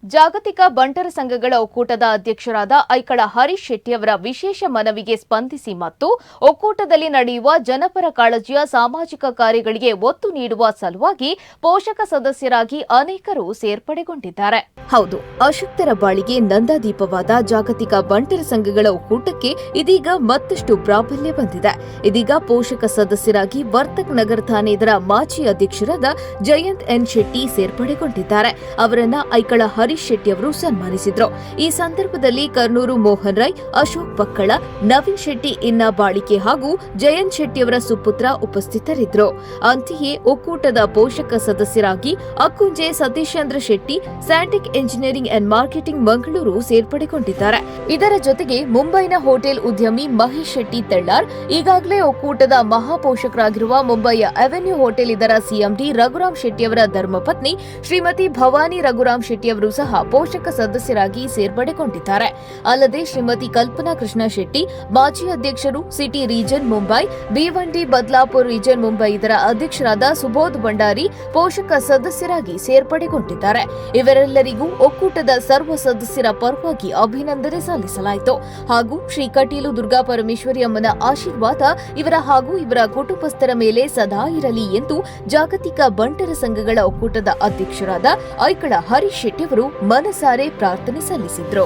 ಜಾಗತಿಕ ಬಂಟರ ಸಂಘಗಳ ಒಕ್ಕೂಟದ ಅಧ್ಯಕ್ಷರಾದ ಐಕಳ ಹರೀಶ್ ಶೆಟ್ಟಿಯವರ ವಿಶೇಷ ಮನವಿಗೆ ಸ್ಪಂದಿಸಿ ಮತ್ತು ಒಕ್ಕೂಟದಲ್ಲಿ ನಡೆಯುವ ಜನಪರ ಕಾಳಜಿಯ ಸಾಮಾಜಿಕ ಕಾರ್ಯಗಳಿಗೆ ಒತ್ತು ನೀಡುವ ಸಲುವಾಗಿ ಪೋಷಕ ಸದಸ್ಯರಾಗಿ ಅನೇಕರು ಸೇರ್ಪಡೆಗೊಂಡಿದ್ದಾರೆ. ಹೌದು, ಅಶಕ್ತರ ಬಾಳಿಗೆ ನಂದಾದೀಪವಾದ ಜಾಗತಿಕ ಬಂಟರ ಸಂಘಗಳ ಒಕ್ಕೂಟಕ್ಕೆ ಇದೀಗ ಮತ್ತಷ್ಟು ಪ್ರಾಬಲ್ಯ ಬಂದಿದೆ. ಇದೀಗ ಪೋಷಕ ಸದಸ್ಯರಾಗಿ ವರ್ತಕ್ ನಗರ ಠಾಣೆ ಇದರ ಮಾಜಿ ಅಧ್ಯಕ್ಷರಾದ ಜಯಂತ್ ಎನ್ ಶೆಟ್ಟಿ ಸೇರ್ಪಡೆಗೊಂಡಿದ್ದಾರೆ. ಅವರನ್ನ ಐಕಳ ಹರೀಶ್ ಶೆಟ್ಟಿ ಅವರು ಸನ್ಮಾನಿಸಿದ್ರು. ಈ ಸಂದರ್ಭದಲ್ಲಿ ಕರ್ನೂರು ಮೋಹನ್ ರೈ, ಅಶೋಕ್ ಪಕ್ಕಳ, ನವೀನ್ ಶೆಟ್ಟಿ ಇನ್ನ ಬಾಳಿಕೆ ಹಾಗೂ ಜಯಂತ್ ಶೆಟ್ಟಿ ಅವರ ಸುಪುತ್ರ ಉಪಸ್ಥಿತರಿದ್ದರು. ಅಂತೆಯೇ ಒಕ್ಕೂಟದ ಪೋಷಕ ಸದಸ್ಯರಾಗಿ ಅಕ್ಕುಂಜೆ ಸತೀಶೇಂದ್ರ ಶೆಟ್ಟಿ, ಸ್ಯಾಂಟಿಕ್ ಇಂಜಿನಿಯರಿಂಗ್ ಅಂಡ್ ಮಾರ್ಕೆಟಿಂಗ್ ಮಂಗಳೂರು ಸೇರ್ಪಡೆಗೊಂಡಿದ್ದಾರೆ. ಇದರ ಜೊತೆಗೆ ಮುಂಬೈನ ಹೋಟೆಲ್ ಉದ್ಯಮಿ ಮಹೇಶ್ ಶೆಟ್ಟಿ ತೆಳ್ಳಾರ್, ಈಗಾಗಲೇ ಒಕ್ಕೂಟದ ಮಹಾಪೋಷಕರಾಗಿರುವ ಮುಂಬೈಯ ಅವೆನ್ಯೂ ಹೋಟೆಲ್ ಇದರ ಸಿಎಂಡಿ ರಘುರಾಮ್ ಶೆಟ್ಟಿಯವರ ಧರ್ಮಪತ್ನಿ ಶ್ರೀಮತಿ ಭವಾನಿ ರಘುರಾಮ್ ಶೆಟ್ಟಿಯವರು ಸಹ ಪೋಷಕ ಸದಸ್ಯರಾಗಿ ಸೇರ್ಪಡೆಗೊಂಡಿದ್ದಾರೆ. ಅಲ್ಲದೆ ಶ್ರೀಮತಿ ಕಲ್ಪನಾ ಕೃಷ್ಣ ಶೆಟ್ಟಿ, ಮಾಜಿ ಅಧ್ಯಕ್ಷರು city region Mumbai, Bhiwandi Badlapur region Mumbai ಇದರ ಅಧ್ಯಕ್ಷರಾದ ಸುಬೋಧ್ ಭಂಡಾರಿ ಪೋಷಕ ಸದಸ್ಯರಾಗಿ ಸೇರ್ಪಡೆಗೊಂಡಿದ್ದಾರೆ. ಇವರೆಲ್ಲರಿಗೂ ಒಕ್ಕೂಟದ ಸರ್ವ ಸದಸ್ಯರ ಪರವಾಗಿ ಅಭಿನಂದನೆ ಸಲ್ಲಿಸಲಾಯಿತು. ಹಾಗೂ ಶ್ರೀ ಕಟೀಲು ದುರ್ಗಾ ಪರಮೇಶ್ವರಿ ಅಮ್ಮನ ಆಶೀರ್ವಾದ ಇವರ ಹಾಗೂ ಇವರ ಕುಟುಂಬಸ್ಥರ ಮೇಲೆ ಸದಾ ಇರಲಿ ಎಂದು ಜಾಗತಿಕ ಬಂಟರ ಸಂಘಗಳ ಒಕ್ಕೂಟದ ಅಧ್ಯಕ್ಷರಾದ ಐಕಳ ಹರೀಶ್ ಶೆಟ್ಟಿಯವರು ಮನಸಾರೆ ಪ್ರಾರ್ಥನೆ ಸಲ್ಲಿಸಿದರು.